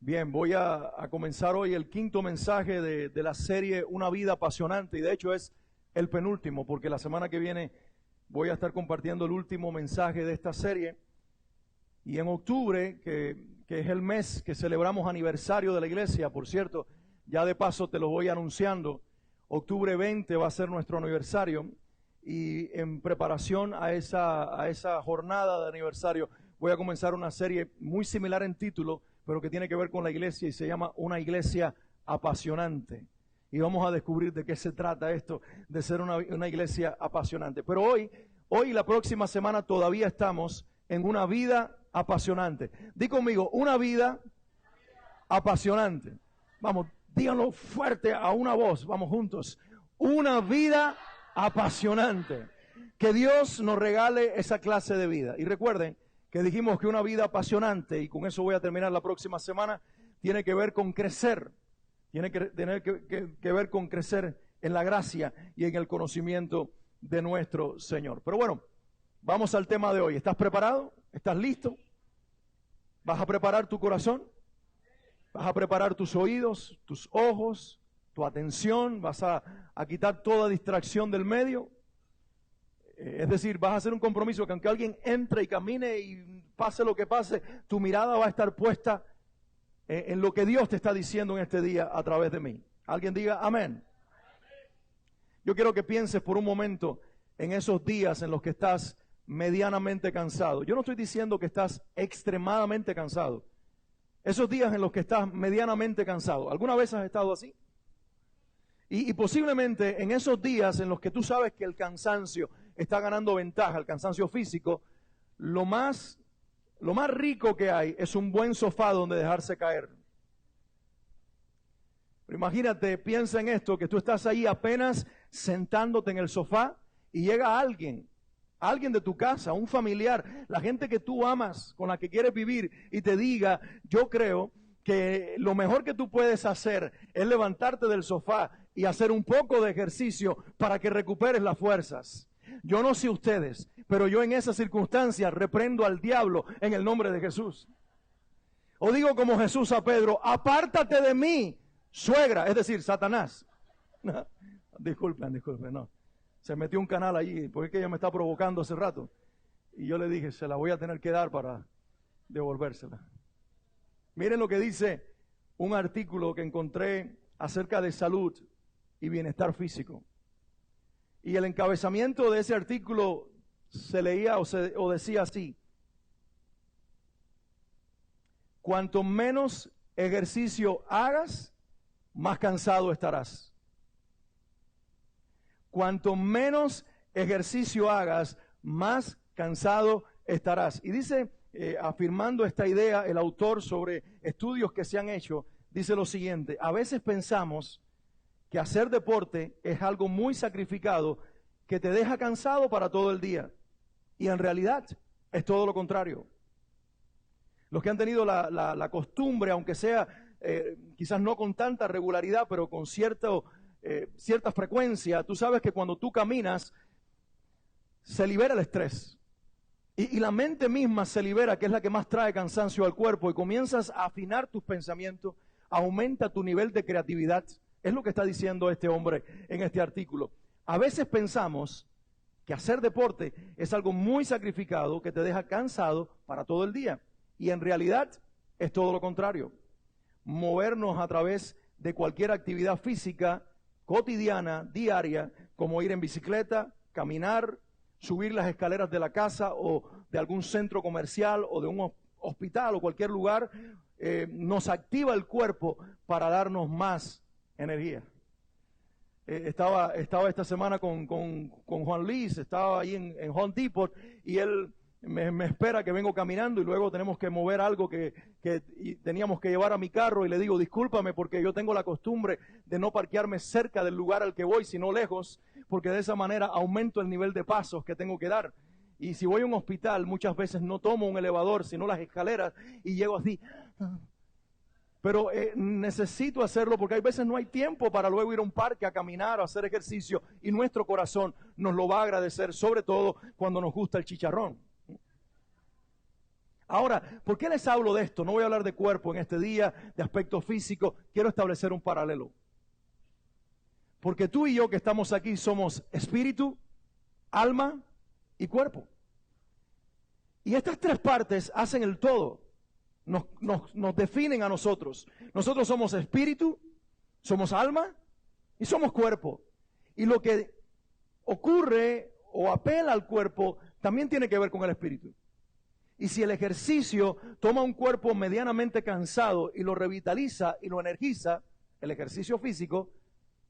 Bien, voy a comenzar hoy el quinto mensaje de la serie Una vida apasionante, y de hecho es el penúltimo, porque la semana que viene voy a estar compartiendo el último mensaje de esta serie. Y en octubre, que es el mes que celebramos aniversario de la iglesia, por cierto, ya de paso te lo voy anunciando, octubre 20 va a ser nuestro aniversario, y en preparación a esa jornada de aniversario voy a comenzar una serie muy similar en título, pero que tiene que ver con la iglesia y se llama Una iglesia apasionante. Y vamos a descubrir de qué se trata esto, de ser una iglesia apasionante. Pero hoy y la próxima semana todavía estamos en una vida apasionante. Di conmigo, una vida apasionante. Vamos, díganlo fuerte a una voz, vamos juntos. Una vida apasionante. Que Dios nos regale esa clase de vida. Y recuerden que dijimos que una vida apasionante, y con eso voy a terminar la próxima semana, tiene que ver con crecer. Tiene que tener que ver con crecer en la gracia y en el conocimiento de nuestro Señor. Pero bueno, vamos al tema de hoy. ¿Estás preparado? ¿Estás listo? ¿Vas a preparar tu corazón? ¿Vas a preparar tus oídos, tus ojos, tu atención? ¿Vas a quitar toda distracción del medio? Es decir, vas a hacer un compromiso que aunque alguien entre y camine y pase lo que pase, tu mirada va a estar puesta en lo que Dios te está diciendo en este día a través de mí. Alguien diga amén. Yo quiero que pienses por un momento en esos días en los que estás medianamente cansado. Yo no estoy diciendo que estás extremadamente cansado. Esos días en los que estás medianamente cansado. ¿Alguna vez has estado así? Y posiblemente en esos días en los que tú sabes que el cansancio está ganando ventaja, el cansancio físico, lo más rico que hay es un buen sofá donde dejarse caer. Pero imagínate, piensa en esto, que tú estás ahí apenas sentándote en el sofá y llega alguien de tu casa, un familiar, la gente que tú amas, con la que quieres vivir, y te diga, yo creo que lo mejor que tú puedes hacer es levantarte del sofá y hacer un poco de ejercicio para que recuperes las fuerzas. Yo no sé ustedes, pero yo en esas circunstancias reprendo al diablo en el nombre de Jesús. O digo como Jesús a Pedro, apártate de mí, suegra, es decir, Satanás. Disculpen, no. Se metió un canal allí, porque es que ella me está provocando hace rato. Y yo le dije, se la voy a tener que dar para devolvérsela. Miren lo que dice un artículo que encontré acerca de salud y bienestar físico. Y el encabezamiento de ese artículo se leía o decía así: cuanto menos ejercicio hagas, más cansado estarás. Cuanto menos ejercicio hagas, más cansado estarás. Y dice, afirmando esta idea, el autor, sobre estudios que se han hecho, dice lo siguiente: a veces pensamos que hacer deporte es algo muy sacrificado que te deja cansado para todo el día. Y en realidad es todo lo contrario. Los que han tenido la costumbre, aunque sea quizás no con tanta regularidad, pero con cierta frecuencia, tú sabes que cuando tú caminas se libera el estrés. Y la mente misma se libera, que es la que más trae cansancio al cuerpo, y comienzas a afinar tus pensamientos, aumenta tu nivel de creatividad. Es lo que está diciendo este hombre en este artículo. A veces pensamos que hacer deporte es algo muy sacrificado que te deja cansado para todo el día. Y en realidad es todo lo contrario. Movernos a través de cualquier actividad física cotidiana, diaria, como ir en bicicleta, caminar, subir las escaleras de la casa o de algún centro comercial o de un hospital o cualquier lugar, nos activa el cuerpo para darnos más energía. Estaba esta semana con Juan Luis, estaba ahí en Home Depot, y él me espera que vengo caminando y luego tenemos que mover algo que teníamos que llevar a mi carro, y le digo, discúlpame porque yo tengo la costumbre de no parquearme cerca del lugar al que voy, sino lejos, porque de esa manera aumento el nivel de pasos que tengo que dar. Y si voy a un hospital, muchas veces no tomo un elevador, sino las escaleras, y llego así. Pero necesito hacerlo porque hay veces no hay tiempo para luego ir a un parque a caminar o a hacer ejercicio, y nuestro corazón nos lo va a agradecer, sobre todo cuando nos gusta el chicharrón. Ahora, ¿por qué les hablo de esto? No voy a hablar de cuerpo en este día, de aspecto físico. Quiero establecer un paralelo. Porque tú y yo que estamos aquí somos espíritu, alma y cuerpo. Y estas tres partes hacen el todo. Nos definen a nosotros. Nosotros somos espíritu, somos alma y somos cuerpo. Y lo que ocurre o apela al cuerpo también tiene que ver con el espíritu. Y si el ejercicio toma un cuerpo medianamente cansado y lo revitaliza y lo energiza, el ejercicio físico,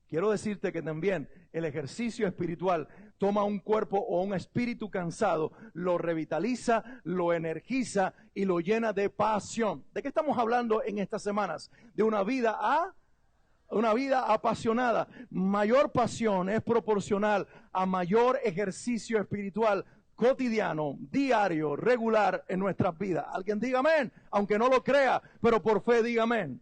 quiero decirte que también el ejercicio espiritual toma un cuerpo o un espíritu cansado, lo revitaliza, lo energiza y lo llena de pasión. ¿De qué estamos hablando en estas semanas? De una vida apasionada. Mayor pasión es proporcional a mayor ejercicio espiritual cotidiano, diario, regular en nuestras vidas. Alguien diga amén, aunque no lo crea, pero por fe diga amén.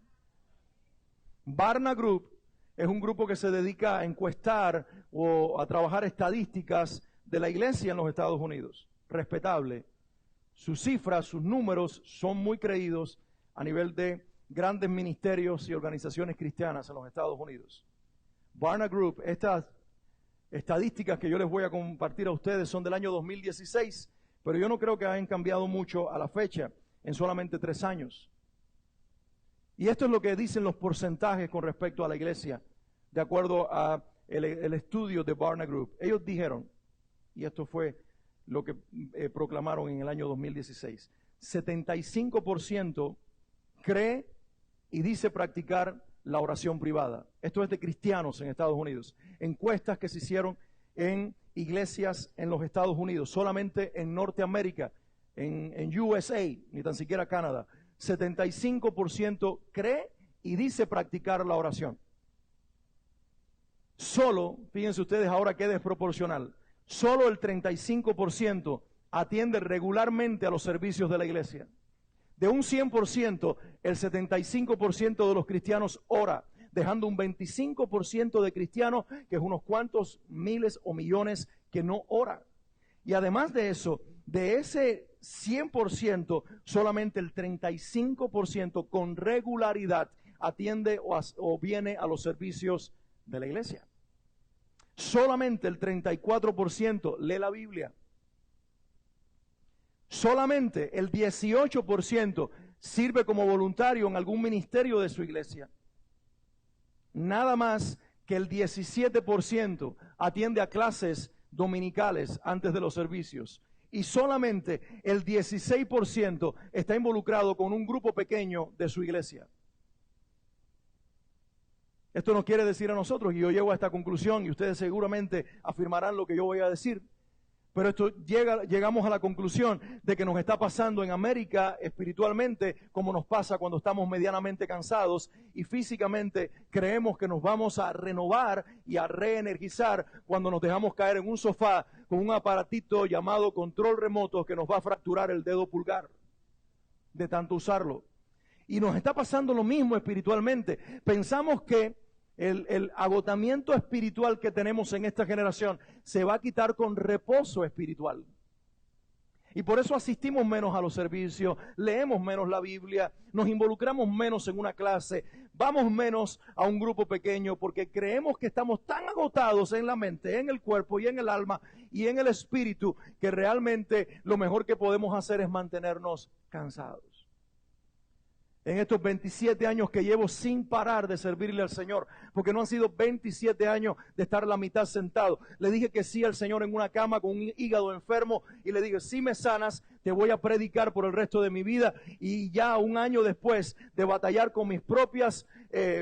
Barna Group es un grupo que se dedica a encuestar o a trabajar estadísticas de la iglesia en los Estados Unidos. Respetable. Sus cifras, sus números son muy creídos a nivel de grandes ministerios y organizaciones cristianas en los Estados Unidos. Barna Group, estas estadísticas que yo les voy a compartir a ustedes son del año 2016, pero yo no creo que hayan cambiado mucho a la fecha en solamente 3 años. Y esto es lo que dicen los porcentajes con respecto a la iglesia, de acuerdo a el estudio de Barna Group. Ellos dijeron, y esto fue lo que proclamaron en el año 2016, 75% cree y dice practicar la oración privada. Esto es de cristianos en Estados Unidos. Encuestas que se hicieron en iglesias en los Estados Unidos, solamente en Norteamérica, en USA, ni tan siquiera Canadá. 75% cree y dice practicar la oración. Solo, fíjense ustedes ahora qué desproporcional, solo el 35% atiende regularmente a los servicios de la iglesia. De un 100%, el 75% de los cristianos ora, dejando un 25% de cristianos, que es unos cuantos miles o millones, que no oran. Y además de eso, de ese 100%, solamente el 35% con regularidad atiende o viene a los servicios de la iglesia. Solamente el 34% lee la Biblia. Solamente el 18% sirve como voluntario en algún ministerio de su iglesia. Nada más que el 17% atiende a clases dominicales antes de los servicios. Y solamente el 16% está involucrado con un grupo pequeño de su iglesia. Esto nos quiere decir a nosotros, y yo llego a esta conclusión, y ustedes seguramente afirmarán lo que yo voy a decir, pero llegamos a la conclusión de que nos está pasando en América espiritualmente como nos pasa cuando estamos medianamente cansados y físicamente creemos que nos vamos a renovar y a reenergizar cuando nos dejamos caer en un sofá con un aparatito llamado control remoto que nos va a fracturar el dedo pulgar de tanto usarlo. Y nos está pasando lo mismo espiritualmente. Pensamos que el agotamiento espiritual que tenemos en esta generación se va a quitar con reposo espiritual. Y por eso asistimos menos a los servicios, leemos menos la Biblia, nos involucramos menos en una clase, vamos menos a un grupo pequeño porque creemos que estamos tan agotados en la mente, en el cuerpo y en el alma y en el espíritu que realmente lo mejor que podemos hacer es mantenernos cansados. En estos 27 años que llevo sin parar de servirle al Señor, porque no han sido 27 años de estar la mitad sentado. Le dije que sí al Señor en una cama con un hígado enfermo y le dije, si me sanas, te voy a predicar por el resto de mi vida. Y ya un año después de batallar con mis propias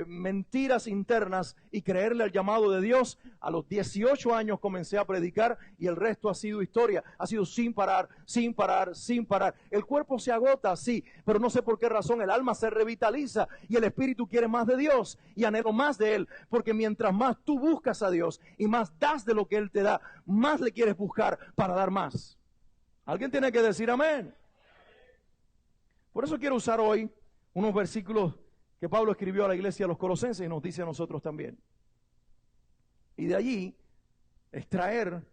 mentiras internas y creerle al llamado de Dios, a los 18 años comencé a predicar y el resto ha sido historia. Ha sido sin parar, sin parar, sin parar. El cuerpo se agota, sí, pero no sé por qué razón el alma se revitaliza y el espíritu quiere más de Dios y anhelo más de Él, porque mientras más tú buscas a Dios y más das de lo que Él te da, más le quieres buscar para dar más. Alguien tiene que decir amén. Por eso quiero usar hoy unos versículos que Pablo escribió a la iglesia de los Colosenses y nos dice a nosotros también. Y de allí extraer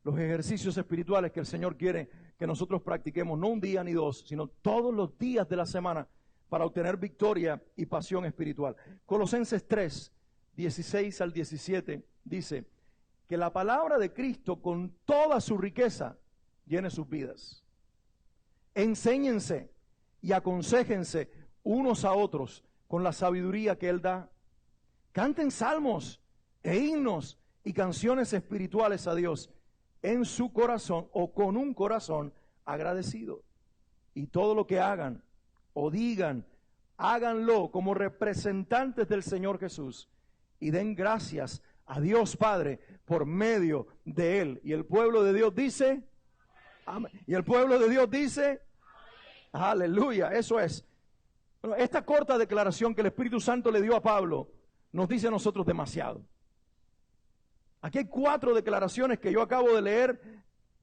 los ejercicios espirituales que el Señor quiere que nosotros practiquemos, no un día ni dos, sino todos los días de la semana para obtener victoria y pasión espiritual. Colosenses 3, 16 al 17 dice que la palabra de Cristo con toda su riqueza llene sus vidas. Enséñense y aconséjense unos a otros con la sabiduría que Él da. Canten salmos e himnos y canciones espirituales a Dios en su corazón o con un corazón agradecido. Y todo lo que hagan o digan, háganlo como representantes del Señor Jesús y den gracias a Dios Padre por medio de Él. Y el pueblo de Dios dice, amén. Y el pueblo de Dios dice, amén. Aleluya, eso es. Bueno, esta corta declaración que el Espíritu Santo le dio a Pablo nos dice a nosotros demasiado. Aquí hay 4 declaraciones que yo acabo de leer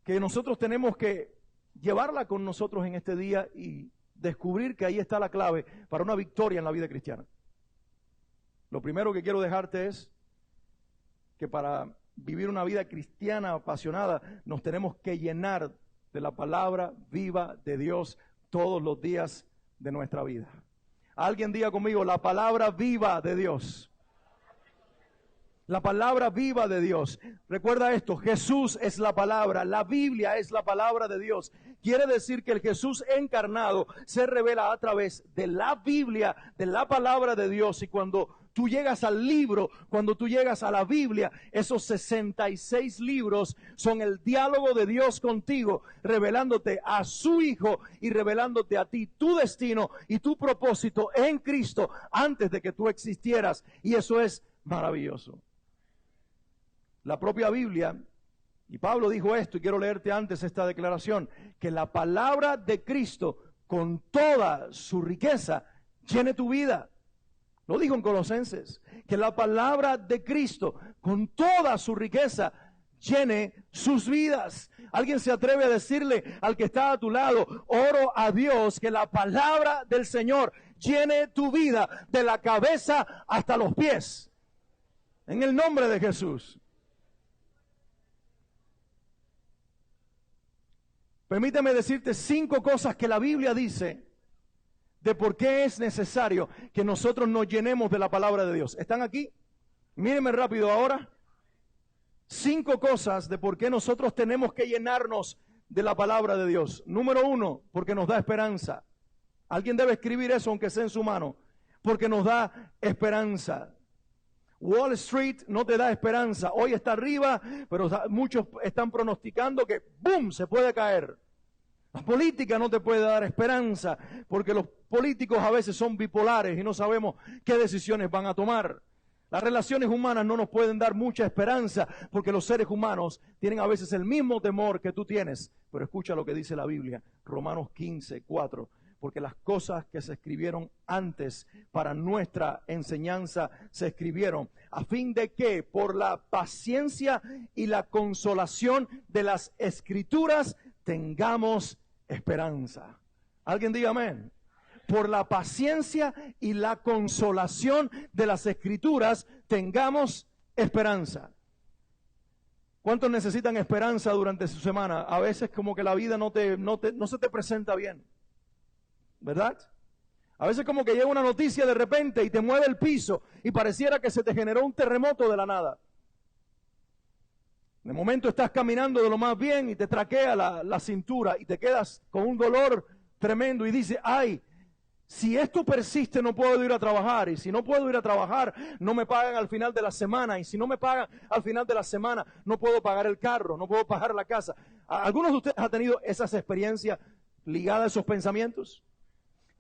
que nosotros tenemos que llevarla con nosotros en este día y descubrir que ahí está la clave para una victoria en la vida cristiana. Lo primero que quiero dejarte es que para vivir una vida cristiana apasionada nos tenemos que llenar de la palabra viva de Dios todos los días de nuestra vida. Alguien diga conmigo, la palabra viva de Dios. La palabra viva de Dios. Recuerda esto, Jesús es la palabra, la Biblia es la palabra de Dios. Quiere decir que el Jesús encarnado se revela a través de la Biblia, de la palabra de Dios. Y cuando tú llegas al libro, cuando tú llegas a la Biblia, esos 66 libros son el diálogo de Dios contigo, revelándote a su Hijo y revelándote a ti tu destino y tu propósito en Cristo antes de que tú existieras. Y eso es maravilloso. La propia Biblia, y Pablo dijo esto, y quiero leerte antes esta declaración, que la palabra de Cristo con toda su riqueza llene tu vida. Lo dijo en Colosenses, que la palabra de Cristo con toda su riqueza llene sus vidas. Alguien se atreve a decirle al que está a tu lado, oro a Dios que la palabra del Señor llene tu vida de la cabeza hasta los pies. En el nombre de Jesús. Permíteme decirte 5 cosas que la Biblia dice de por qué es necesario que nosotros nos llenemos de la palabra de Dios. ¿Están aquí? Mírenme rápido ahora. 5 cosas de por qué nosotros tenemos que llenarnos de la palabra de Dios. Número 1, porque nos da esperanza. Alguien debe escribir eso aunque sea en su mano. Porque nos da esperanza. Wall Street no te da esperanza. Hoy está arriba, pero muchos están pronosticando que ¡boom!, se puede caer. La política no te puede dar esperanza, porque los políticos a veces son bipolares y no sabemos qué decisiones van a tomar. Las relaciones humanas no nos pueden dar mucha esperanza, porque los seres humanos tienen a veces el mismo temor que tú tienes. Pero escucha lo que dice la Biblia, Romanos 15, 4. Porque las cosas que se escribieron antes para nuestra enseñanza se escribieron a fin de que por la paciencia y la consolación de las Escrituras tengamos esperanza. ¿Alguien diga amén? Por la paciencia y la consolación de las Escrituras tengamos esperanza. ¿Cuántos necesitan esperanza durante su semana? A veces como que la vida no se te presenta bien. ¿Verdad? A veces como que llega una noticia de repente y te mueve el piso y pareciera que se te generó un terremoto de la nada. De momento estás caminando de lo más bien y te traquea la cintura y te quedas con un dolor tremendo y dices, ay, si esto persiste no puedo ir a trabajar, y si no puedo ir a trabajar no me pagan al final de la semana, y si no me pagan al final de la semana no puedo pagar el carro, no puedo pagar la casa. ¿Algunos de ustedes han tenido esas experiencias ligadas a esos pensamientos?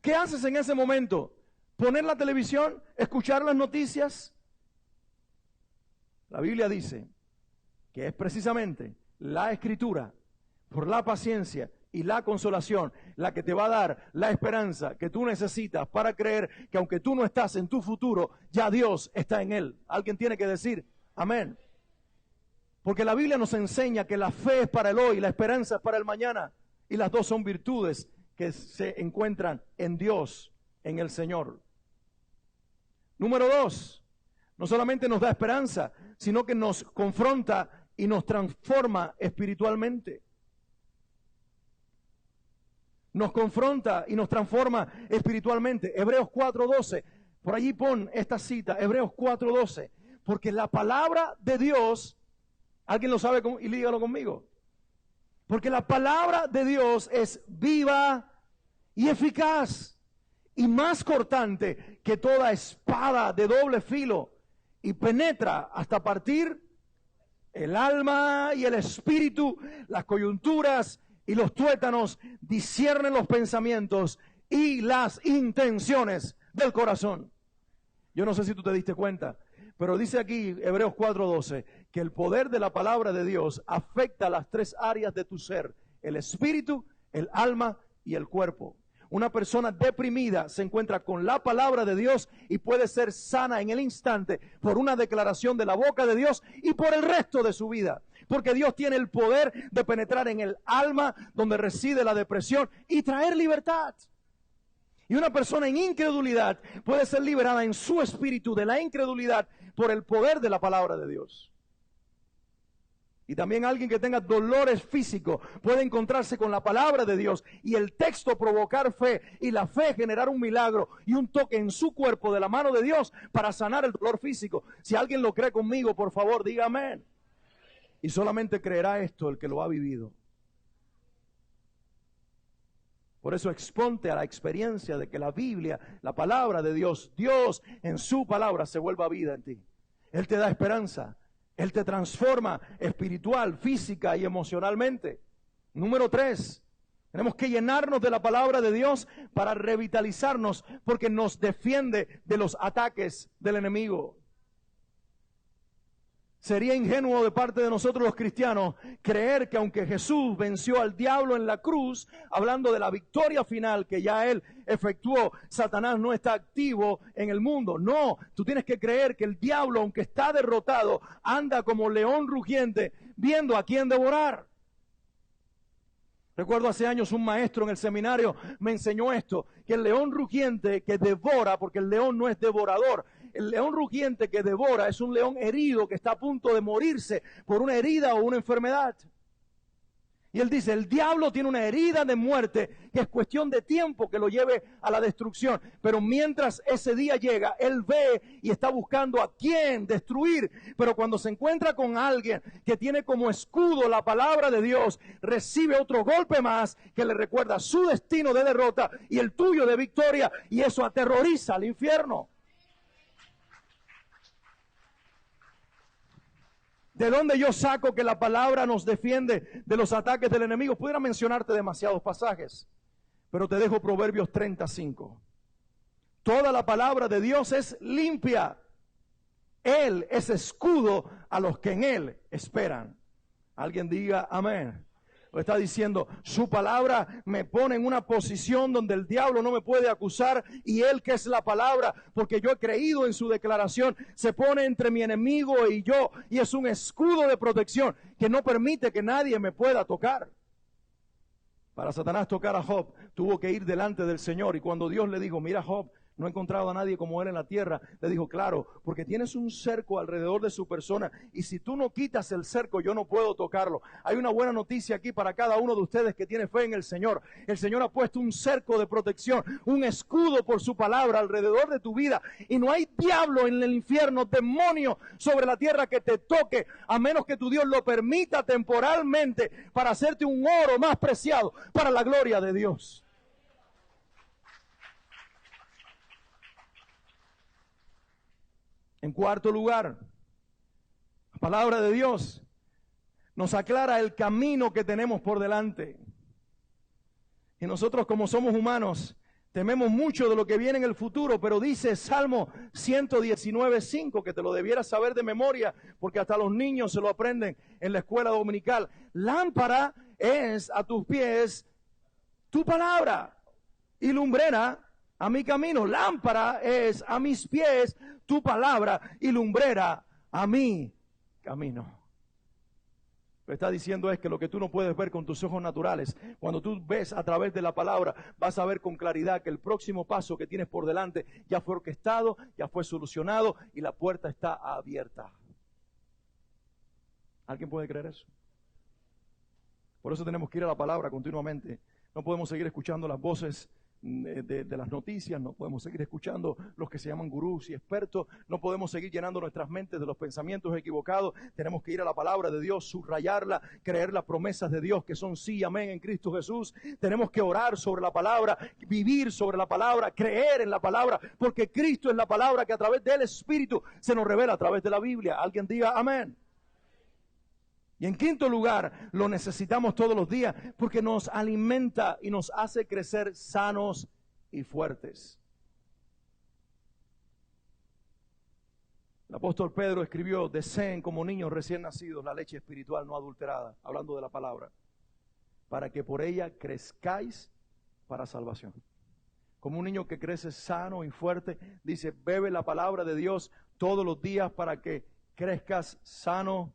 ¿Qué haces en ese momento? ¿Poner la televisión? ¿Escuchar las noticias? La Biblia dice que es precisamente la Escritura, por la paciencia y la consolación, la que te va a dar la esperanza que tú necesitas para creer que aunque tú no estás en tu futuro, ya Dios está en él. Alguien tiene que decir, amén. Porque la Biblia nos enseña que la fe es para el hoy, la esperanza es para el mañana, y las dos son virtudes que se encuentran en Dios, en el Señor. Número 2, no solamente nos da esperanza, sino que nos confronta y nos transforma espiritualmente. Nos confronta y nos transforma espiritualmente. Hebreos 4:12. Por allí pon esta cita, Hebreos 4:12. Porque la palabra de Dios, ¿alguien lo sabe? Y dígalo conmigo. Porque la palabra de Dios es viva y eficaz y más cortante que toda espada de doble filo y penetra hasta partir el alma y el espíritu, las coyunturas y los tuétanos, disciernen los pensamientos y las intenciones del corazón. Yo no sé si tú te diste cuenta, pero dice aquí Hebreos 4:12 que el poder de la palabra de Dios afecta las tres áreas de tu ser: el espíritu, el alma y el cuerpo. Una persona deprimida se encuentra con la palabra de Dios y puede ser sana en el instante por una declaración de la boca de Dios y por el resto de su vida. Porque Dios tiene el poder de penetrar en el alma donde reside la depresión y traer libertad. Y una persona en incredulidad puede ser liberada en su espíritu de la incredulidad por el poder de la palabra de Dios. Y también alguien que tenga dolores físicos puede encontrarse con la palabra de Dios y el texto provocar fe y la fe generar un milagro y un toque en su cuerpo de la mano de Dios para sanar el dolor físico. Si alguien lo cree conmigo, por favor, diga amén. Y solamente creerá esto el que lo ha vivido. Por eso exponte a la experiencia de que la Biblia, la palabra de Dios, Dios en su palabra se vuelva vida en ti. Él te da esperanza. Él te transforma espiritual, física y emocionalmente. Número 3, tenemos que llenarnos de la palabra de Dios para revitalizarnos porque nos defiende de los ataques del enemigo. Sería ingenuo de parte de nosotros los cristianos creer que aunque Jesús venció al diablo en la cruz, hablando de la victoria final que ya Él efectuó, Satanás no está activo en el mundo. No, tú tienes que creer que el diablo, aunque está derrotado, anda como león rugiente, viendo a quién devorar. Recuerdo hace años un maestro en el seminario me enseñó esto, que el león rugiente que devora, porque el león no es devorador, el león rugiente que devora es un león herido que está a punto de morirse por una herida o una enfermedad. Y él dice, el diablo tiene una herida de muerte que es cuestión de tiempo que lo lleve a la destrucción. Pero mientras ese día llega, él ve y está buscando a quién destruir. Pero cuando se encuentra con alguien que tiene como escudo la palabra de Dios, recibe otro golpe más que le recuerda su destino de derrota y el tuyo de victoria. Y eso aterroriza al infierno. ¿De dónde yo saco que la palabra nos defiende de los ataques del enemigo? Pudiera mencionarte demasiados pasajes, pero te dejo Proverbios 35. Toda la palabra de Dios es limpia. Él es escudo a los que en Él esperan. Alguien diga amén. Está diciendo, su palabra me pone en una posición donde el diablo no me puede acusar y él que es la palabra, porque yo he creído en su declaración, se pone entre mi enemigo y yo y es un escudo de protección que no permite que nadie me pueda tocar. Para Satanás tocar a Job, tuvo que ir delante del Señor y cuando Dios le dijo, mira Job, no he encontrado a nadie como él en la tierra. Le dijo, claro, porque tienes un cerco alrededor de su persona y si tú no quitas el cerco, yo no puedo tocarlo. Hay una buena noticia aquí para cada uno de ustedes que tiene fe en el Señor. El Señor ha puesto un cerco de protección, un escudo por su palabra alrededor de tu vida y no hay diablo en el infierno, demonio sobre la tierra que te toque, a menos que tu Dios lo permita temporalmente para hacerte un oro más preciado para la gloria de Dios. En cuarto lugar, la palabra de Dios nos aclara el camino que tenemos por delante. Y nosotros como somos humanos, tememos mucho de lo que viene en el futuro, pero dice Salmo 119:5, que te lo debieras saber de memoria, porque hasta los niños se lo aprenden en la escuela dominical. Lámpara es a tus pies tu palabra y lumbrera a mi camino. Lámpara es a mis pies tu palabra y lumbrera a mi camino. Lo que está diciendo es que lo que tú no puedes ver con tus ojos naturales, cuando tú ves a través de la palabra, vas a ver con claridad que el próximo paso que tienes por delante ya fue orquestado, ya fue solucionado y la puerta está abierta. ¿Alguien puede creer eso? Por eso tenemos que ir a la palabra continuamente. No podemos seguir escuchando las voces de las noticias, no podemos seguir escuchando los que se llaman gurús y expertos, no podemos seguir llenando nuestras mentes de los pensamientos equivocados. Tenemos que ir a la palabra de Dios, subrayarla, creer las promesas de Dios que son sí, amén en Cristo Jesús. Tenemos que orar sobre la palabra, vivir sobre la palabra, creer en la palabra, porque Cristo es la palabra que a través del Espíritu se nos revela a través de la Biblia. Alguien diga amén. Y en quinto lugar, lo necesitamos todos los días porque nos alimenta y nos hace crecer sanos y fuertes. El apóstol Pedro escribió: deseen como niños recién nacidos la leche espiritual no adulterada, hablando de la palabra, para que por ella crezcáis para salvación. Como un niño que crece sano y fuerte, dice, bebe la palabra de Dios todos los días para que crezcas sano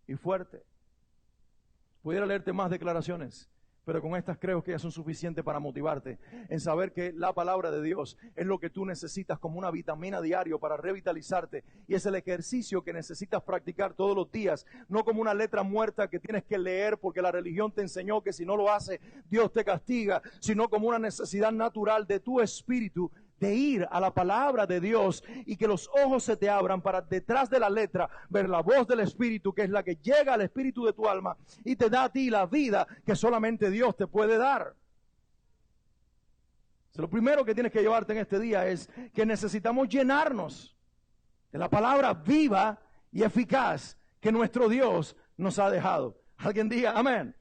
y fuerte. Pudiera leerte más declaraciones, pero con estas creo que ya son suficientes para motivarte en saber que la palabra de Dios es lo que tú necesitas como una vitamina diario para revitalizarte, y es el ejercicio que necesitas practicar todos los días, no como una letra muerta que tienes que leer porque la religión te enseñó que si no lo haces Dios te castiga, sino como una necesidad natural de tu espíritu de ir a la palabra de Dios y que los ojos se te abran para detrás de la letra ver la voz del Espíritu, que es la que llega al espíritu de tu alma y te da a ti la vida que solamente Dios te puede dar. Lo primero que tienes que llevarte en este día es que necesitamos llenarnos de la palabra viva y eficaz que nuestro Dios nos ha dejado. Alguien diga amén.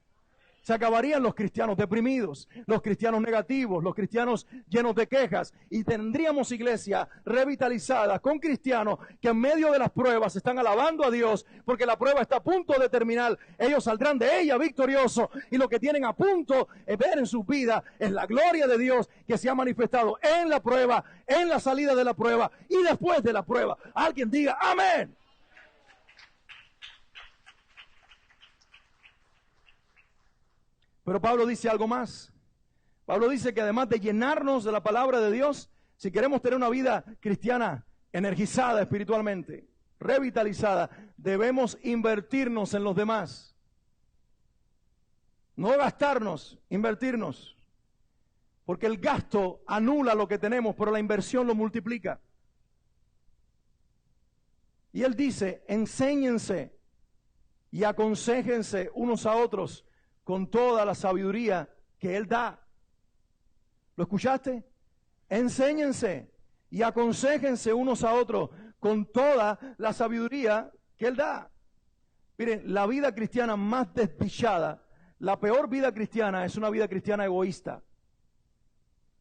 Se acabarían los cristianos deprimidos, los cristianos negativos, los cristianos llenos de quejas, y tendríamos iglesia revitalizada con cristianos que en medio de las pruebas están alabando a Dios porque la prueba está a punto de terminar. Ellos saldrán de ella victoriosos y lo que tienen a punto de ver en sus vidas es la gloria de Dios que se ha manifestado en la prueba, en la salida de la prueba y después de la prueba. Alguien diga amén. Pero Pablo dice algo más. Pablo dice que además de llenarnos de la palabra de Dios, si queremos tener una vida cristiana energizada espiritualmente, revitalizada, debemos invertirnos en los demás. No gastarnos, invertirnos. Porque el gasto anula lo que tenemos, pero la inversión lo multiplica. Y él dice, enséñense y aconséjense unos a otros con toda la sabiduría que Él da. ¿Lo escuchaste? Enséñense y aconséjense unos a otros con toda la sabiduría que Él da. Miren, la vida cristiana más desdichada, la peor vida cristiana es una vida cristiana egoísta.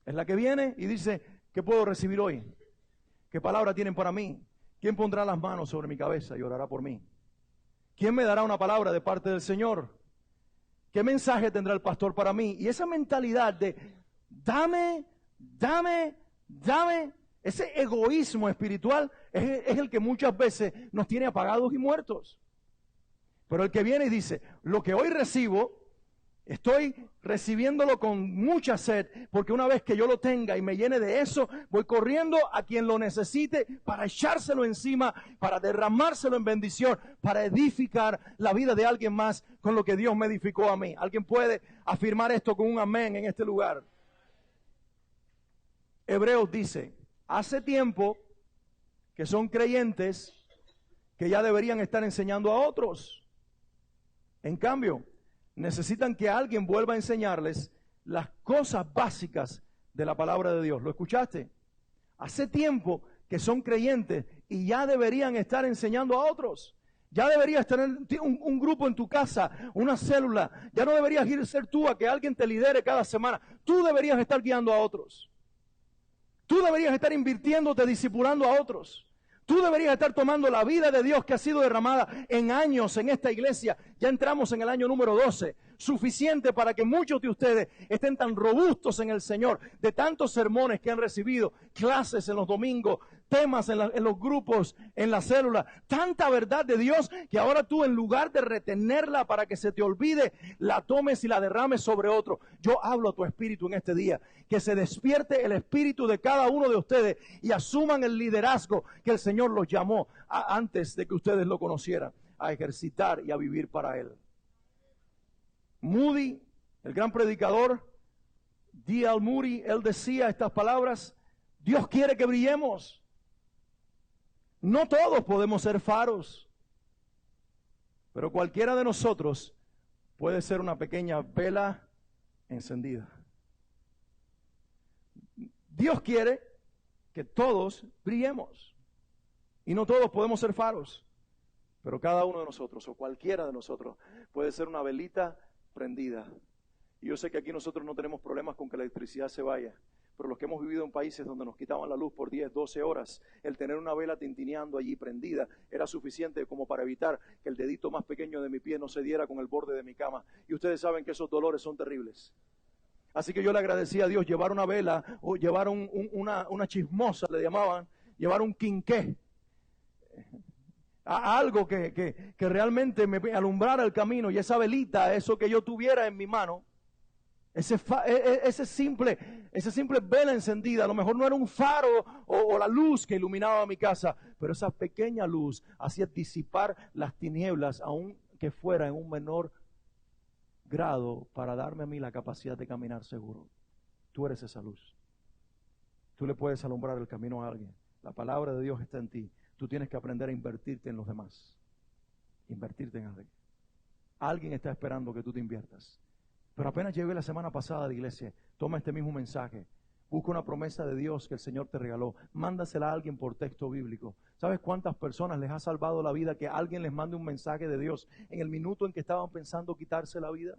Es la que viene y dice, ¿qué puedo recibir hoy? ¿Qué palabra tienen para mí? ¿Quién pondrá las manos sobre mi cabeza y orará por mí? ¿Quién me dará una palabra de parte del Señor? ¿Qué mensaje tendrá el pastor para mí? Y esa mentalidad de dame, ese egoísmo espiritual es el que muchas veces nos tiene apagados y muertos. Pero el que viene y dice, lo que hoy recibo, estoy recibiéndolo con mucha sed, porque una vez que yo lo tenga y me llene de eso, voy corriendo a quien lo necesite para echárselo encima, para derramárselo en bendición, para edificar la vida de alguien más con lo que Dios me edificó a mí. ¿Alguien puede afirmar esto con un amén en este lugar? Hebreos dice, hace tiempo que son creyentes que ya deberían estar enseñando a otros. En cambio, necesitan que alguien vuelva a enseñarles las cosas básicas de la palabra de Dios. ¿Lo escuchaste? Hace tiempo que son creyentes y ya deberían estar enseñando a otros. Ya deberías tener un grupo en tu casa, una célula. Ya no deberías ir a ser tú a que alguien te lidere cada semana. Tú deberías estar guiando a otros. Tú deberías estar invirtiéndote, discipulando a otros. Tú deberías estar tomando la vida de Dios que ha sido derramada en años en esta iglesia. Ya entramos en el año número 12. Suficiente para que muchos de ustedes estén tan robustos en el Señor, de tantos sermones que han recibido, clases en los domingos, temas en los grupos, en la célula, tanta verdad de Dios que ahora tú, en lugar de retenerla para que se te olvide, la tomes y la derrames sobre otro. Yo hablo a tu espíritu en este día, que se despierte el espíritu de cada uno de ustedes y asuman el liderazgo que el Señor los llamó antes de que ustedes lo conocieran. a ejercitar y a vivir para Él. Moody, el gran predicador, D.L. Moody, él decía estas palabras: Dios quiere que brillemos. No todos podemos ser faros, pero cualquiera de nosotros puede ser una pequeña vela encendida. Dios quiere que todos brillemos. Y no todos podemos ser faros, pero cada uno de nosotros, o cualquiera de nosotros, puede ser una velita prendida. Y yo sé que aquí nosotros no tenemos problemas con que la electricidad se vaya, pero los que hemos vivido en países donde nos quitaban la luz por 10, 12 horas, el tener una vela tintineando allí prendida era suficiente como para evitar que el dedito más pequeño de mi pie no se diera con el borde de mi cama. Y ustedes saben que esos dolores son terribles. Así que yo le agradecí a Dios llevar una vela, o llevar una chismosa, le llamaban, llevar un quinqué, algo que realmente me alumbrara el camino, y esa velita, eso que yo tuviera en mi mano, ese simple vela encendida, a lo mejor no era un faro o la luz que iluminaba mi casa, pero esa pequeña luz hacía disipar las tinieblas, aun que fuera en un menor grado, para darme a mí la capacidad de caminar seguro. Tú eres esa luz. Tú le puedes alumbrar el camino a alguien. La palabra de Dios está en ti. Tú tienes que aprender a invertirte en los demás. Invertirte en alguien. Alguien está esperando que tú te inviertas. Pero apenas llegué la semana pasada de iglesia, toma este mismo mensaje. Busca una promesa de Dios que el Señor te regaló. Mándasela a alguien por texto bíblico. ¿Sabes cuántas personas les ha salvado la vida que alguien les mande un mensaje de Dios en el minuto en que estaban pensando quitarse la vida?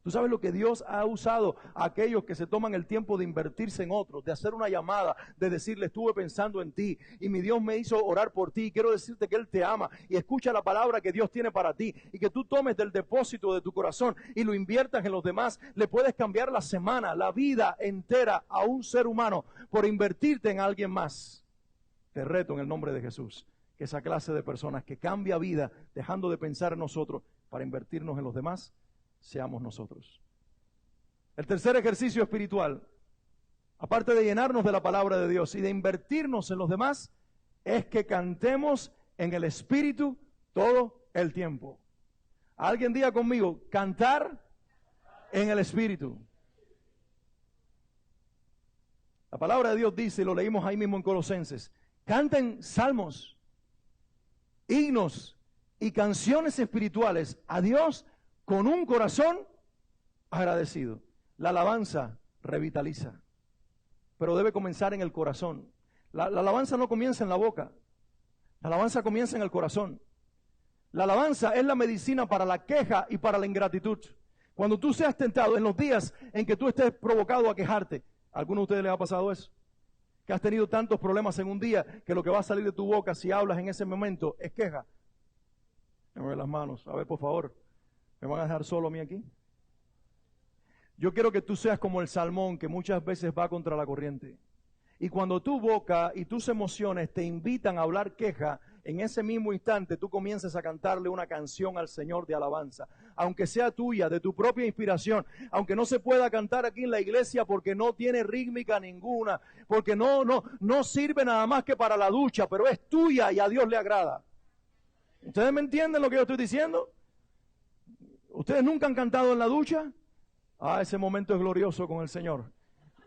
¿Tú sabes lo que Dios ha usado a aquellos que se toman el tiempo de invertirse en otros, de hacer una llamada, de decirle: estuve pensando en ti y mi Dios me hizo orar por ti, quiero decirte que Él te ama, y escucha la palabra que Dios tiene para ti, y que tú tomes del depósito de tu corazón y lo inviertas en los demás? Le puedes cambiar la semana, la vida entera a un ser humano por invertirte en alguien más. Te reto en el nombre de Jesús que esa clase de personas que cambia vida, dejando de pensar en nosotros para invertirnos en los demás, seamos nosotros. El tercer ejercicio espiritual, aparte de llenarnos de la palabra de Dios y de invertirnos en los demás, es que cantemos en el Espíritu todo el tiempo. Alguien diga conmigo: cantar en el Espíritu. La palabra de Dios dice, y lo leímos ahí mismo en Colosenses: canten salmos, himnos y canciones espirituales a Dios con un corazón agradecido. La alabanza revitaliza, pero debe comenzar en el corazón. La alabanza no comienza en la boca, la alabanza comienza en el corazón. La alabanza es la medicina para la queja y para la ingratitud. Cuando tú seas tentado, en los días en que tú estés provocado a quejarte, ¿a alguno de ustedes les ha pasado eso? Que has tenido tantos problemas en un día que lo que va a salir de tu boca si hablas en ese momento es queja. Me ver las manos, a ver, por favor. ¿Me van a dejar solo a mí aquí? Yo quiero que tú seas como el salmón, que muchas veces va contra la corriente. Y cuando tu boca y tus emociones te invitan a hablar queja, en ese mismo instante tú comienzas a cantarle una canción al Señor de alabanza. Aunque sea tuya, de tu propia inspiración, aunque no se pueda cantar aquí en la iglesia porque no tiene rítmica ninguna, porque no sirve nada más que para la ducha, pero es tuya y a Dios le agrada. ¿Ustedes me entienden lo que yo estoy diciendo? ¿Ustedes nunca han cantado en la ducha? Ese momento es glorioso con el Señor.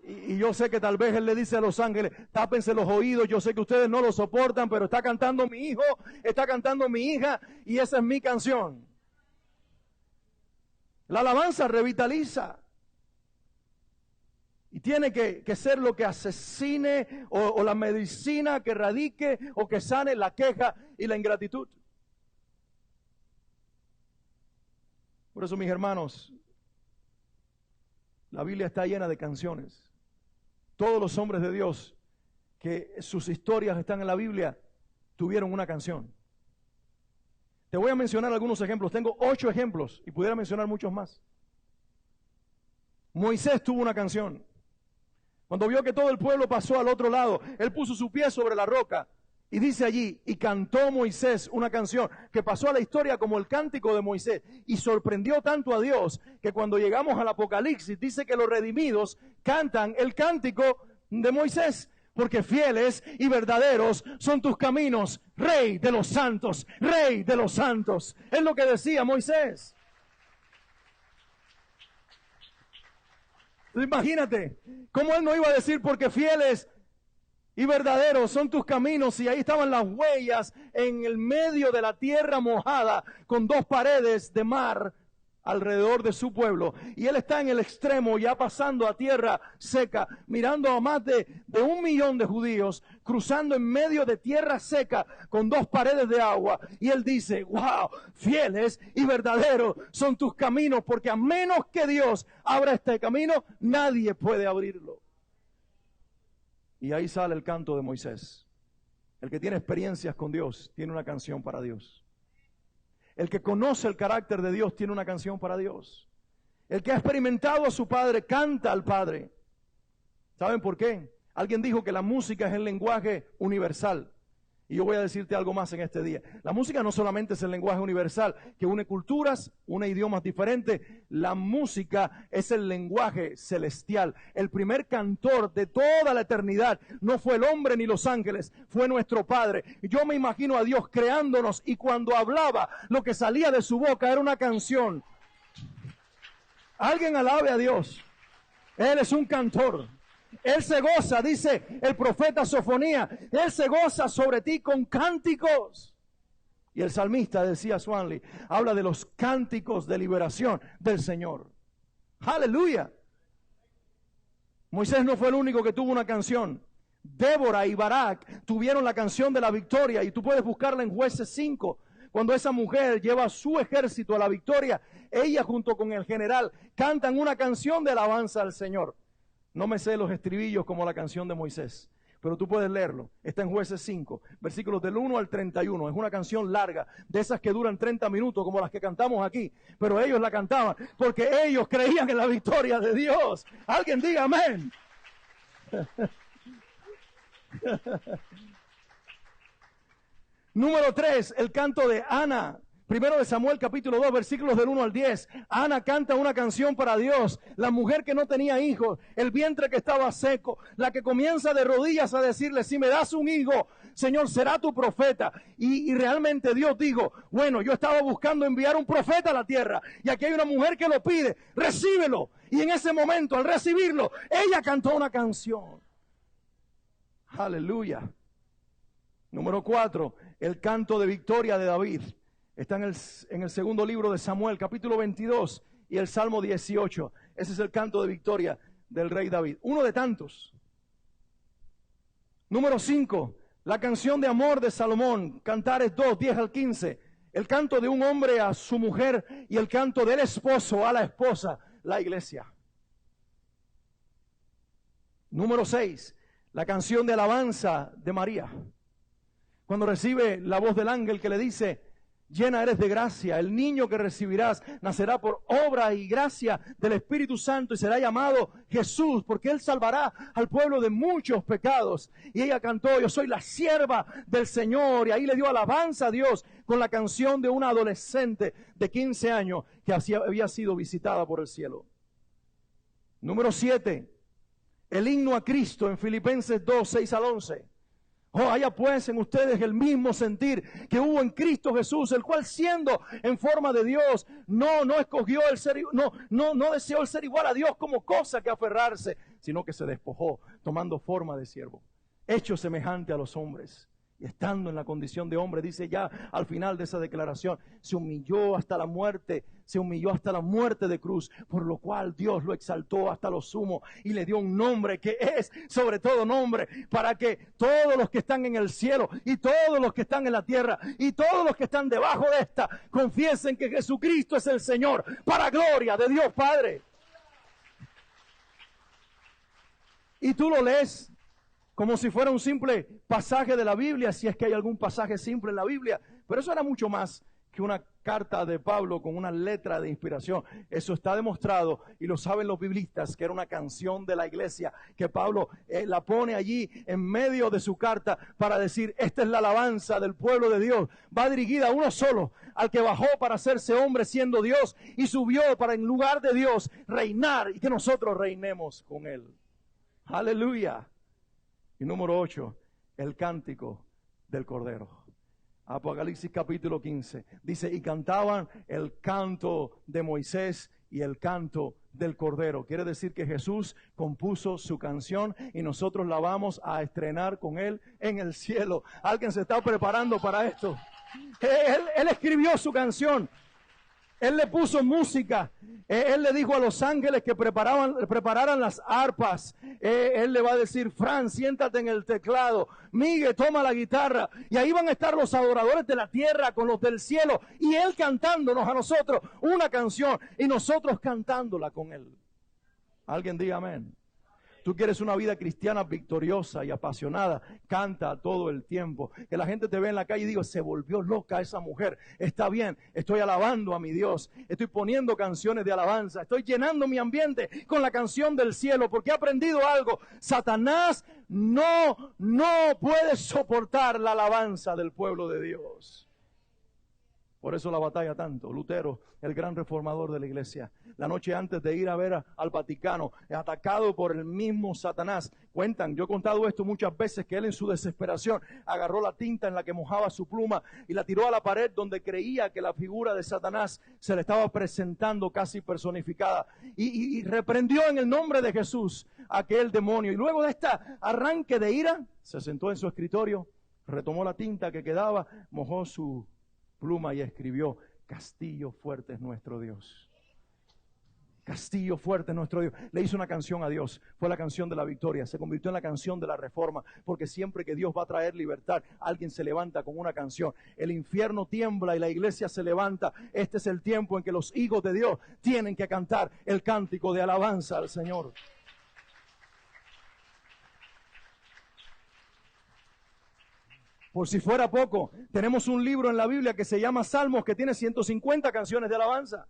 Y yo sé que tal vez Él le dice a los ángeles: tápense los oídos, yo sé que ustedes no lo soportan, pero está cantando mi hijo, está cantando mi hija, y esa es mi canción. La alabanza revitaliza. Y tiene que ser lo que asesine o la medicina que erradique o que sane la queja y la ingratitud. Por eso, mis hermanos, la Biblia está llena de canciones. Todos los hombres de Dios que sus historias están en la Biblia tuvieron una canción. Te voy a mencionar algunos ejemplos. Tengo 8 ejemplos y pudiera mencionar muchos más. Moisés tuvo una canción. Cuando vio que todo el pueblo pasó al otro lado, él puso su pie sobre la roca. Y dice allí: y cantó Moisés una canción que pasó a la historia como el cántico de Moisés, y sorprendió tanto a Dios que cuando llegamos al Apocalipsis dice que los redimidos cantan el cántico de Moisés. porque fieles y verdaderos son tus caminos, Rey de los santos, Rey de los santos. Es lo que decía Moisés. Imagínate, ¿cómo él no iba a decir porque fieles y verdaderos son tus caminos? Y ahí estaban las huellas en el medio de la tierra mojada, con 2 paredes de mar alrededor de su pueblo, y él está en el extremo, ya pasando a tierra seca, mirando a más de 1 millón de judíos, cruzando en medio de tierra seca, con 2 paredes de agua, y él dice, wow, fieles y verdaderos son tus caminos, porque a menos que Dios abra este camino, nadie puede abrirlo. Y ahí sale el canto de Moisés. El que tiene experiencias con Dios, tiene una canción para Dios. El que conoce el carácter de Dios tiene una canción para Dios. El que ha experimentado a su Padre canta al Padre. ¿Saben por qué? Alguien dijo que la música es el lenguaje universal. Y yo voy a decirte algo más en este día. La música no solamente es el lenguaje universal que une culturas, une idiomas diferentes. La música es el lenguaje celestial. El primer cantor de toda la eternidad no fue el hombre ni los ángeles, fue nuestro Padre. Yo me imagino a Dios creándonos, y cuando hablaba, lo que salía de su boca era una canción. Alguien alabe a Dios. Él es un cantor. Él se goza, dice el profeta Sofonía, Él se goza sobre ti con cánticos. Y el salmista, decía Swanley, habla de los cánticos de liberación del Señor. ¡Aleluya! Moisés no fue el único que tuvo una canción. Débora y Barak tuvieron la canción de la victoria, y tú puedes buscarla en Jueces 5. Cuando esa mujer lleva a su ejército a la victoria, ella junto con el general cantan una canción de alabanza al Señor. No me sé los estribillos como la canción de Moisés, pero tú puedes leerlo. Está en Jueces 5, versículos del 1 al 31. Es una canción larga, de esas que duran 30 minutos, como las que cantamos aquí. Pero ellos la cantaban porque ellos creían en la victoria de Dios. Alguien diga amén. Número 3, el canto de Ana. Primero de Samuel capítulo 2, versículos del 1 al 10. Ana canta una canción para Dios. La mujer que no tenía hijos, el vientre que estaba seco, la que comienza de rodillas a decirle, si me das un hijo, Señor, será tu profeta. Y realmente Dios dijo, bueno, yo estaba buscando enviar un profeta a la tierra, y aquí hay una mujer que lo pide, recíbelo. Y en ese momento, al recibirlo, ella cantó una canción. Aleluya. Número 4, el canto de victoria de David. Está en el segundo libro de Samuel, capítulo 22, y el Salmo 18. Ese es el canto de victoria del rey David. Uno de tantos. Número 5, la canción de amor de Salomón, Cantares 2, 10 al 15. El canto de un hombre a su mujer y el canto del esposo a la esposa, la iglesia. Número 6, la canción de alabanza de María. Cuando recibe la voz del ángel que le dice, llena eres de gracia, el niño que recibirás nacerá por obra y gracia del Espíritu Santo y será llamado Jesús, porque él salvará al pueblo de muchos pecados. Y ella cantó, yo soy la sierva del Señor, y ahí le dio alabanza a Dios con la canción de una adolescente de 15 años que había sido visitada por el cielo. Número 7, el himno a Cristo en Filipenses 2, 6 al 11. Oh, haya pues en ustedes el mismo sentir que hubo en Cristo Jesús, el cual siendo en forma de Dios, no escogió el ser, no deseó el ser igual a Dios como cosa que aferrarse, sino que se despojó, tomando forma de siervo, hecho semejante a los hombres. Y estando en la condición de hombre, dice ya al final de esa declaración, se humilló hasta la muerte de cruz, por lo cual Dios lo exaltó hasta lo sumo y le dio un nombre que es sobre todo nombre, para que todos los que están en el cielo y todos los que están en la tierra y todos los que están debajo de esta confiesen que Jesucristo es el Señor, para gloria de Dios Padre. Y tú lo lees como si fuera un simple pasaje de la Biblia, si es que hay algún pasaje simple en la Biblia. Pero eso era mucho más que una carta de Pablo con una letra de inspiración. Eso está demostrado, y lo saben los biblistas, que era una canción de la iglesia, que Pablo la pone allí en medio de su carta para decir, esta es la alabanza del pueblo de Dios. Va dirigida a uno solo, al que bajó para hacerse hombre siendo Dios, y subió para en lugar de Dios reinar, y que nosotros reinemos con él. Aleluya. Y número 8, el cántico del Cordero. Apocalipsis capítulo 15. Dice, y cantaban el canto de Moisés y el canto del Cordero. Quiere decir que Jesús compuso su canción y nosotros la vamos a estrenar con Él en el cielo. Alguien se está preparando para esto. Él escribió su canción. Él le puso música. Él le dijo a los ángeles que prepararan las arpas. Él le va a decir, Fran, siéntate en el teclado. Miguel, toma la guitarra. Y ahí van a estar los adoradores de la tierra con los del cielo. Y Él cantándonos a nosotros una canción. Y nosotros cantándola con Él. Alguien diga amén. Tú quieres una vida cristiana victoriosa y apasionada, canta todo el tiempo. Que la gente te ve en la calle y diga, se volvió loca esa mujer. Está bien, estoy alabando a mi Dios. Estoy poniendo canciones de alabanza. Estoy llenando mi ambiente con la canción del cielo porque he aprendido algo. Satanás no puede soportar la alabanza del pueblo de Dios. Por eso la batalla tanto. Lutero, el gran reformador de la iglesia, la noche antes de ir a ver al Vaticano, atacado por el mismo Satanás. Cuentan, yo he contado esto muchas veces, que él en su desesperación agarró la tinta en la que mojaba su pluma y la tiró a la pared donde creía que la figura de Satanás se le estaba presentando casi personificada. Y reprendió en el nombre de Jesús a aquel demonio. Y luego de este arranque de ira, se sentó en su escritorio, retomó la tinta que quedaba, mojó su pluma y escribió, castillo fuerte es nuestro Dios. Castillo fuerte es nuestro Dios. Le hizo una canción a Dios. Fue la canción de la victoria. Se convirtió en la canción de la reforma. Porque siempre que Dios va a traer libertad, alguien se levanta con una canción. El infierno tiembla y la iglesia se levanta. Este es el tiempo en que los hijos de Dios tienen que cantar el cántico de alabanza al Señor. Por si fuera poco, tenemos un libro en la Biblia que se llama Salmos, que tiene 150 canciones de alabanza.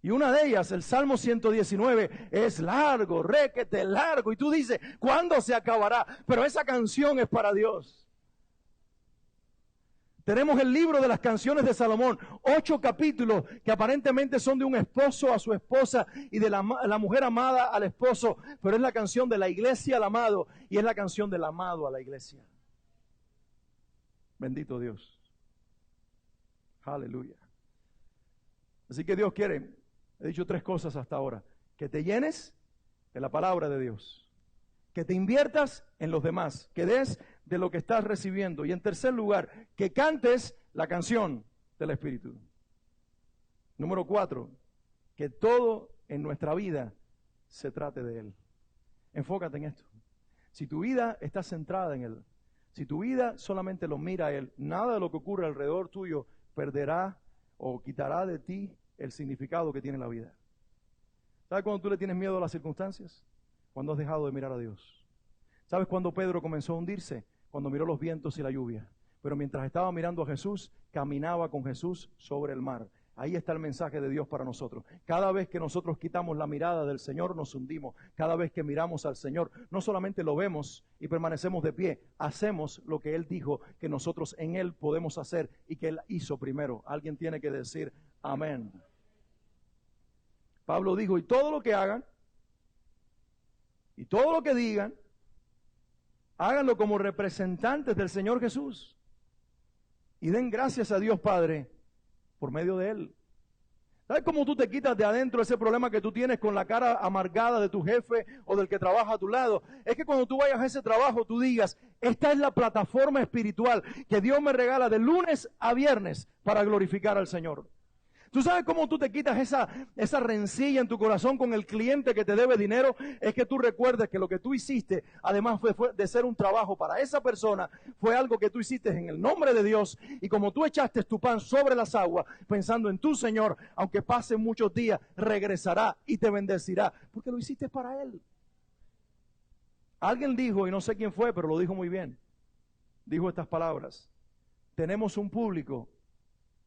Y una de ellas, el Salmo 119, es largo, requete largo. Y tú dices, ¿cuándo se acabará? Pero esa canción es para Dios. Tenemos el libro de las canciones de Salomón, 8 capítulos que aparentemente son de un esposo a su esposa y de la mujer amada al esposo. Pero es la canción de la iglesia al amado y es la canción del amado a la iglesia. Bendito Dios. Aleluya. Así que Dios quiere, he dicho 3 cosas hasta ahora, que te llenes de la palabra de Dios, que te inviertas en los demás, que des de lo que estás recibiendo y en tercer lugar, que cantes la canción del Espíritu. Número 4, que todo en nuestra vida se trate de Él. Enfócate en esto. Si tu vida está centrada en Él, si tu vida solamente lo mira a Él, nada de lo que ocurre alrededor tuyo perderá o quitará de ti el significado que tiene la vida. ¿Sabes cuando tú le tienes miedo a las circunstancias? Cuando has dejado de mirar a Dios. ¿Sabes cuando Pedro comenzó a hundirse? Cuando miró los vientos y la lluvia. Pero mientras estaba mirando a Jesús, caminaba con Jesús sobre el mar. Ahí está el mensaje de Dios para nosotros. Cada vez que nosotros quitamos la mirada del Señor, nos hundimos. Cada vez que miramos al Señor, no solamente lo vemos y permanecemos de pie, hacemos lo que Él dijo que nosotros en Él podemos hacer y que Él hizo primero. Alguien tiene que decir amén. Pablo dijo, y todo lo que hagan, y todo lo que digan, háganlo como representantes del Señor Jesús. Y den gracias a Dios Padre por medio de Él. ¿Sabes cómo tú te quitas de adentro ese problema que tú tienes con la cara amargada de tu jefe o del que trabaja a tu lado? Es que cuando tú vayas a ese trabajo tú digas, esta es la plataforma espiritual que Dios me regala de lunes a viernes para glorificar al Señor. ¿Tú sabes cómo tú te quitas esa rencilla en tu corazón con el cliente que te debe dinero? Es que tú recuerdes que lo que tú hiciste, además fue de ser un trabajo para esa persona, fue algo que tú hiciste en el nombre de Dios. Y como tú echaste tu pan sobre las aguas, pensando en tu Señor, aunque pasen muchos días, regresará y te bendecirá, porque lo hiciste para Él. Alguien dijo, y no sé quién fue, pero lo dijo muy bien, dijo estas palabras: tenemos un público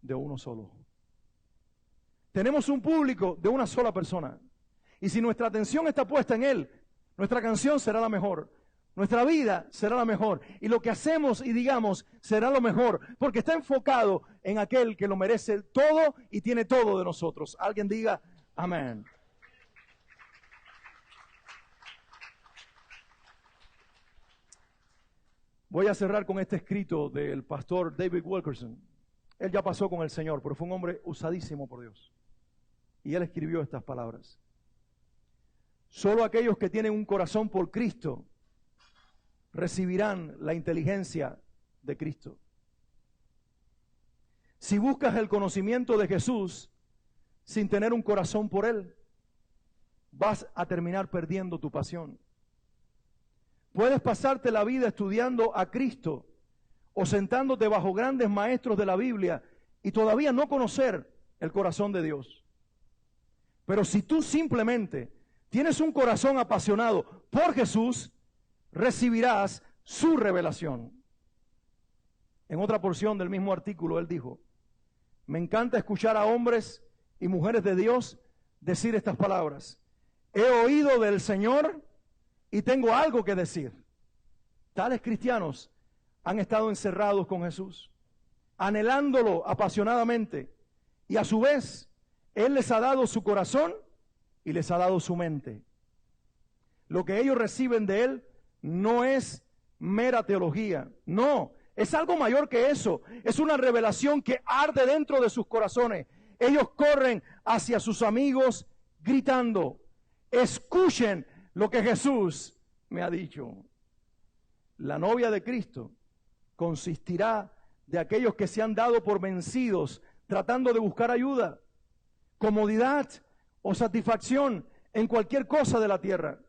de uno solo. Tenemos un público de una sola persona. Y si nuestra atención está puesta en Él, nuestra canción será la mejor. Nuestra vida será la mejor. Y lo que hacemos y digamos será lo mejor. Porque está enfocado en aquel que lo merece todo y tiene todo de nosotros. Alguien diga amén. Voy a cerrar con este escrito del pastor David Wilkerson. Él ya pasó con el Señor, pero fue un hombre usadísimo por Dios. Y él escribió estas palabras. Solo aquellos que tienen un corazón por Cristo recibirán la inteligencia de Cristo. Si buscas el conocimiento de Jesús sin tener un corazón por Él, vas a terminar perdiendo tu pasión. Puedes pasarte la vida estudiando a Cristo o sentándote bajo grandes maestros de la Biblia y todavía no conocer el corazón de Dios. Pero si tú simplemente tienes un corazón apasionado por Jesús, recibirás su revelación. En otra porción del mismo artículo, él dijo, me encanta escuchar a hombres y mujeres de Dios decir estas palabras. He oído del Señor y tengo algo que decir. Tales cristianos han estado encerrados con Jesús, anhelándolo apasionadamente, y a su vez, Él les ha dado su corazón y les ha dado su mente. Lo que ellos reciben de Él no es mera teología, no, es algo mayor que eso. Es una revelación que arde dentro de sus corazones. Ellos corren hacia sus amigos gritando, escuchen lo que Jesús me ha dicho. La novia de Cristo consistirá de aquellos que se han dado por vencidos tratando de buscar ayuda, comodidad o satisfacción en cualquier cosa de la tierra.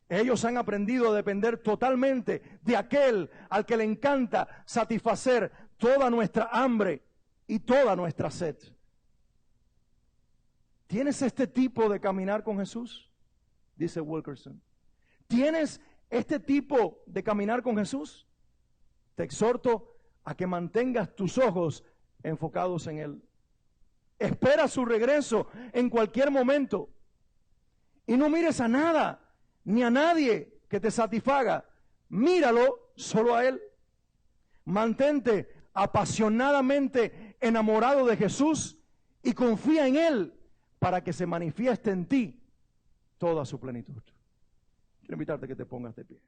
Ellos han aprendido a depender totalmente de aquel al que le encanta satisfacer toda nuestra hambre y toda nuestra sed. ¿Tienes este tipo de caminar con Jesús? Dice Wilkerson. ¿Tienes este tipo de caminar con Jesús? Te exhorto a que mantengas tus ojos enfocados en Él. Espera su regreso en cualquier momento. Y no mires a nada ni a nadie que te satisfaga. Míralo solo a Él. Mantente apasionadamente enamorado de Jesús y confía en Él para que se manifieste en ti toda su plenitud. Quiero invitarte a que te pongas de pie.